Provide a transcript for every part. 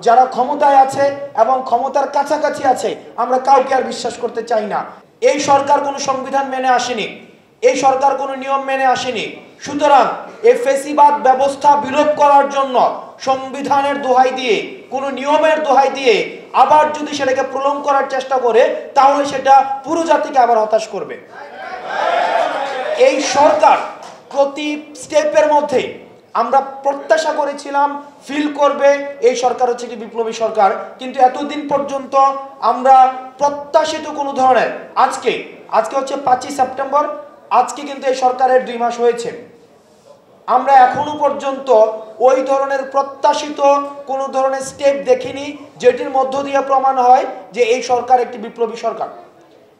যারা ক্ষমতায় আছে এবং ক্ষমতার কাছাকাছি আছে আমরা কাউকে আর বিশ্বাস করতে চাই না। এই সরকার কোনো সংবিধান মেনে আসেনি, এই সরকার কোনো নিয়ম মেনে আসেনি। সুতরাং এই ফেসিবাদ ব্যবস্থা বিলোপ করার জন্য সংবিধানের দোহাই দিয়ে, কোনো নিয়মের দোহাই দিয়ে আবার যদি সেটাকে প্রলং করার চেষ্টা করে তাহলে সেটা পুরো জাতিকে আবার হতাশ করবে। এই সরকার প্রতি স্টেপের মধ্যে আমরা প্রত্যাশা করেছিলাম ফিল করবে এই সরকার হচ্ছে একটি বিপ্লবী সরকার, কিন্তু এতদিন পর্যন্ত আমরা প্রত্যাশিত কোনো ধরনের আজকে হচ্ছে 5ই সেপ্টেম্বর, আজকে কিন্তু এই সরকারের 2 মাস হয়েছে, আমরা এখনো পর্যন্ত ওই ধরনের প্রত্যাশিত কোনো ধরনের স্টেপ দেখিনি যেটির মধ্য দিয়ে প্রমাণ হয় যে এই সরকার একটি বিপ্লবী সরকার।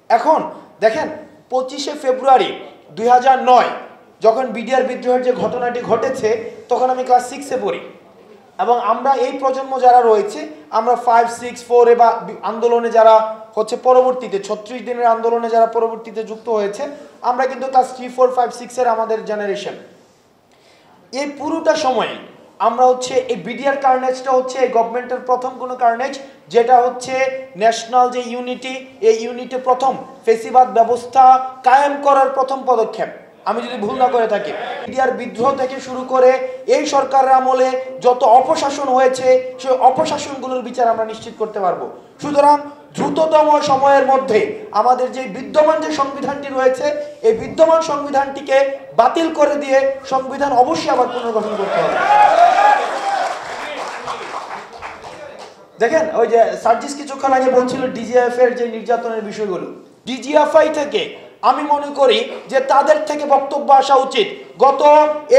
এখন দেখেন 25শে ফেব্রুয়ারি 2009 যখন বিডিআর বিদ্রোহের যে ঘটনাটি ঘটেছে তখন আমি ক্লাস 6-এ পড়ি এবং আমরা এই প্রজন্ম যারা রয়েছে আমরা 5, 6, 4 বা আন্দোলনে যারা হচ্ছে পরবর্তীতে 36 দিনের আন্দোলনে যারা পরবর্তীতে যুক্ত হয়েছে আমরা কিন্তু ক্লাস 3, 4, 5, 6-এর আমাদের জেনারেশন। এই পুরোটা সময় আমরা হচ্ছে এই বিডিআর কার্নেজটা হচ্ছে এই গভর্নমেন্টের প্রথম কোনো কার্নেজ, যেটা হচ্ছে ন্যাশনাল যে ইউনিটি, এই ইউনিটি প্রথম ফেসিবাদ ব্যবস্থা কায়েম করার প্রথম পদক্ষেপ, আমি যদি ভুল না করে থাকি। বিডিআর বিদ্রোহ থেকে শুরু করে এই সরকারের আমলে যত অপশাসন হয়েছে সেই অপশাসনগুলোর বিচার আমরা নিশ্চিত করতে পারবো। সুতরাং দ্রুততম সময়ের মধ্যে আমাদের যে বিদ্যমান যে সংবিধানটি রয়েছে এই বিদ্যমান সংবিধানটিকে বাতিল করে দিয়ে সংবিধান অবশ্যই আবার পুনর্গঠন করতে হবে। দেখেন ওই যে সার্জিস কিছুক্ষণ আগে বলছিল ডিজিএফআই এর যে নির্যাতনের বিষয়গুলো, ডিজিএফআই থেকে আমি মনে করি যে তাদের থেকে বক্তব্য আসা উচিত। গত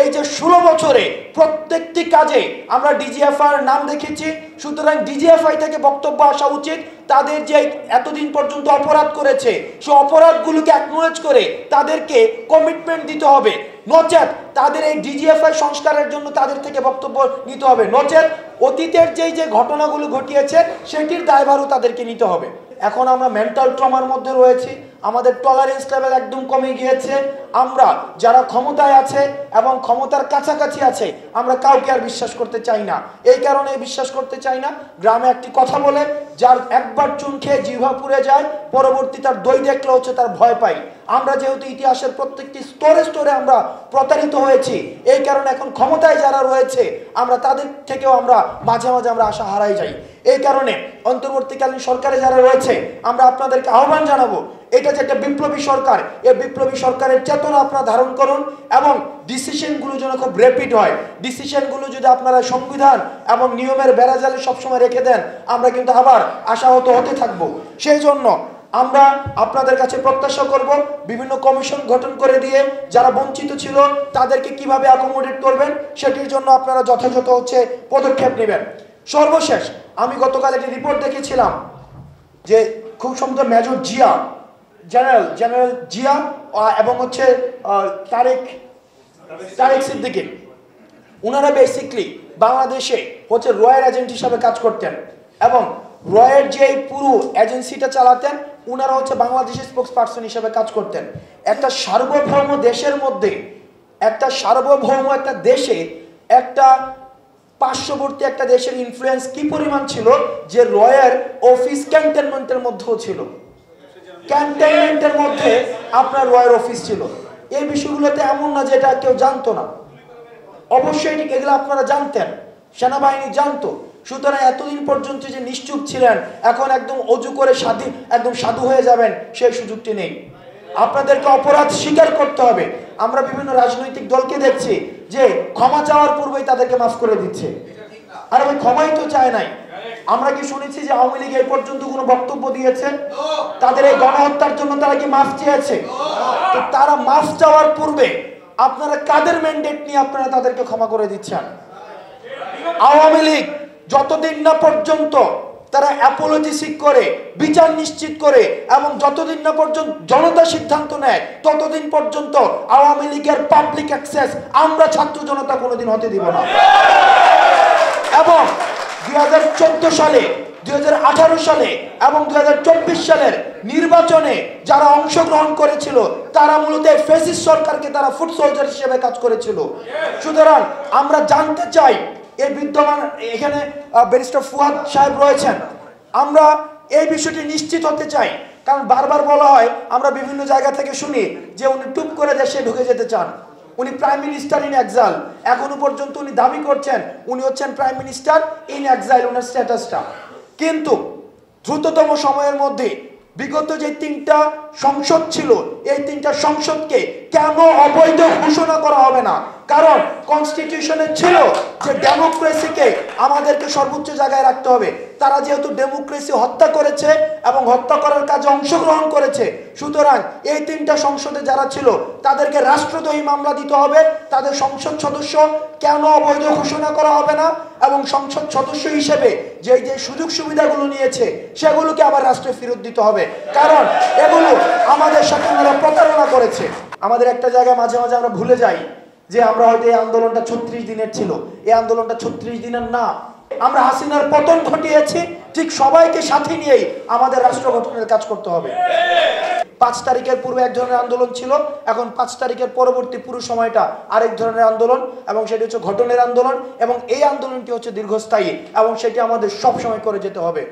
এই যে 16 বছরে প্রত্যেকটি কাজে আমরা ডিজিএফআই এর নাম দেখেছি, সুতরাং ডিজিএফআই থেকে বক্তব্য আসা উচিত। তাদের যে এতদিন পর্যন্ত অপরাধ করেছে সেই অপরাধগুলোকে অ্যাকনোলেজ করে তাদেরকে কমিটমেন্ট দিতে হবে, নচেত তাদের এই ডিজিএফআই সংস্কারের জন্য তাদের থেকে বক্তব্য নিতে হবে, নচেত অতীতের যে ঘটনাগুলো ঘটিয়েছে সেটির দায়ভারও তাদেরকে নিতে হবে। এখন আমরা মেন্টাল ট্রমার মধ্যে রয়েছি, আমাদের টলারেন্স লেভেল একদম কমে গিয়েছে। আমরা যারা ক্ষমতায় আছে এবং ক্ষমতার কাছাকাছি আছে আমরা কাউকে আর বিশ্বাস করতে চাই না। এই কারণে বিশ্বাস করতে চাই না, গ্রামে একটি কথা বলে যার একবার চুন খেয়ে জিহ্বা পুড়ে যায় পরবর্তী তার দই দেখলে হচ্ছে তার ভয় পাই। আমরা যেহেতু ইতিহাসের প্রত্যেকটি স্তরে স্তরে আমরা প্রতারিত হয়েছি, এই কারণে এখন ক্ষমতায় যারা রয়েছে আমরা তাদের থেকেও আমরা মাঝে মাঝে আমরা আশা হারাই যাই। এই কারণে অন্তর্বর্তীকালীন সরকারে যারা রয়েছে আমরা আপনাদেরকে আহ্বান জানাবো, এটা যে একটা বিপ্লবী সরকার, এই বিপ্লবী সরকারের চেতনা আপনারা ধারণ করুন এবং ডিসিশনগুলো যেন খুব র্যাপিড হয়। ডিসিশনগুলো যদি আপনারা সংবিধান এবং নিয়মের বেড়াজালে সবসময় রেখে দেন আমরা কিন্তু আবার আশাহত হতে থাকবো। সেই জন্য আমরা আপনাদের কাছে প্রত্যাশা করব বিভিন্ন কমিশন গঠন করে দিয়ে যারা বঞ্চিত ছিল তাদেরকে কিভাবে অ্যাকোমোডেট করবেন সেটির জন্য আপনারা যথাযথ হচ্ছে পদক্ষেপ নেবেন। সর্বশেষ আমি গতকাল একটি রিপোর্ট দেখেছিলাম যে খুব সম্ভবত মেজর জিয়া, জেনারেল জিয়া এবং হচ্ছে তারেক সিদ্দিকী, ওনারা বেসিকলি বাংলাদেশে হচ্ছে রয়ের এজেন্ট হিসাবে কাজ করতেন এবং রয়ের যে পুরো এজেন্সিটা চালাতেন ওনারা হচ্ছে বাংলাদেশের স্পোক্স পার্সন হিসাবে কাজ করতেন। একটা সার্বভৌম দেশের মধ্যে, একটা সার্বভৌম একটা দেশে একটা পার্শ্ববর্তী একটা দেশের ইনফ্লুয়েন্স কি পরিমাণ ছিল যে রয়ের অফিস ক্যান্টনমেন্টের মধ্যেও ছিল, ক্যান্টনমেন্টের মধ্যে আপনার রয়ের অফিস ছিল। এই বিষয়গুলোতে এমন না যে এটা কেউ জানতো না, অবশ্যই এগুলো আপনারা জানতেন, সেনাবাহিনী জানতো। সুতরাং এতদিন পর্যন্ত যে নিশ্চুপ ছিলেন এখন একদম অজু করে একদম সাধু হয়ে যাবেন সেই সুযোগটি নেই। আপনাদেরকে অপরাধ স্বীকার করতে হবে। আমরা বিভিন্ন রাজনৈতিক দলকে দেখছি যে ক্ষমা চাওয়ার পূর্বেই তাদেরকে মাফ করে দিচ্ছে, আর ওই ক্ষমাই তো চায় নাই। আমরা কি শুনেছি যে আওয়ামী লীগ এই পর্যন্ত কোনো বক্তব্য দিয়েছে? তাদের এই গণহত্যার জন্য তারা কি মাফ চেয়েছে? তো তারা মাফ চাওয়ার পূর্বে আপনারা কাদের ম্যান্ডেট নিয়ে আপনারা তাদেরকে ক্ষমা করে দিচ্ছেন? আওয়ামী লীগ যতদিন না পর্যন্ত তারা অ্যাপোলজি সিক করে বিচার নিশ্চিত করে এবং যতদিন না পর্যন্ত জনতা সিদ্ধান্ত নেয় ততদিন পর্যন্ত আওয়ামী লীগের পাবলিক অ্যাক্সেস আমরা ছাত্র জনতা কোনোদিন হতে দিব না। এবং 2014 সালে, 2018 সালে এবং 2024 সালের নির্বাচনে যারা অংশগ্রহণ করেছিল তারা মূলত ফ্যাসিস্ট সরকারকে তারা ফুট সোলজার হিসেবে কাজ করেছিল। সুতরাং আমরা জানতে চাই এই বিদ্যমান এখানে ব্যারিস্টার ফুয়াদ সাহেব রয়েছেন, আমরা এই বিষয়টি নিশ্চিত হতে চাই। কারণ বারবার বলা হয়, আমরা বিভিন্ন জায়গা থেকে শুনি যে উনি টুপ করে দেশে ঢুকে যেতে চান, উনি প্রাইম মিনিস্টার ইন এক্সাইল। এখনো পর্যন্ত উনি দাবি করছেন উনি হচ্ছেন প্রাইম মিনিস্টার ইন এক্সাইল, ওনার স্ট্যাটাসটা। কিন্তু দ্রুততম সময়ের মধ্যে বিগত যে 3টা সংসদ ছিল, এই 3টা সংসদকে কেন অবৈধ ঘোষণা করা হবে না? কারণ কনস্টিটিউশনে ছিল যে ডেমোক্রেসিকে আমাদেরকে সর্বোচ্চ জায়গায় রাখতে হবে। তারা যেহেতু ডেমোক্রেসি হত্যা করেছে এবং হত্যা করার কাজে অংশগ্রহণ করেছে, সুতরাং এই 3টা সংসদে যারা ছিল তাদেরকে রাষ্ট্রদ্রোহী মামলা দিতে হবে। তাদের সংসদ সদস্য কেন অবৈধ ঘোষণা করা হবে না? এবং সংসদ সদস্য হিসেবে যে যে সুযোগ সুবিধাগুলো নিয়েছে সেগুলোকে আবার রাষ্ট্রে ফেরত দিতে হবে। কারণ এগুলো আমাদের সাথে ওনারা প্রতারণা করেছে। আমাদের একটা জায়গায় মাঝে মাঝে আমরা ভুলে যাই যে আমরা হয়তো এই আন্দোলনটা 36 দিনের ছিল। এই আন্দোলনটা 36 দিনের না। আমরা হাসিনার পতন ঘটিয়েছি, ঠিক সবাইকে সাথে নিয়েই আমাদের রাষ্ট্র গঠনের কাজ করতে হবে। 5 তারিখের পূর্বে এক ধরনের আন্দোলন ছিল, এখন 5 তারিখের পরবর্তী পুরো সময়টা আরেক ধরনের আন্দোলন, এবং সেটি হচ্ছে গঠনের আন্দোলন, এবং এই আন্দোলনটি হচ্ছে দীর্ঘস্থায়ী এবং সেটি আমাদের সব সময় করে যেতে হবে।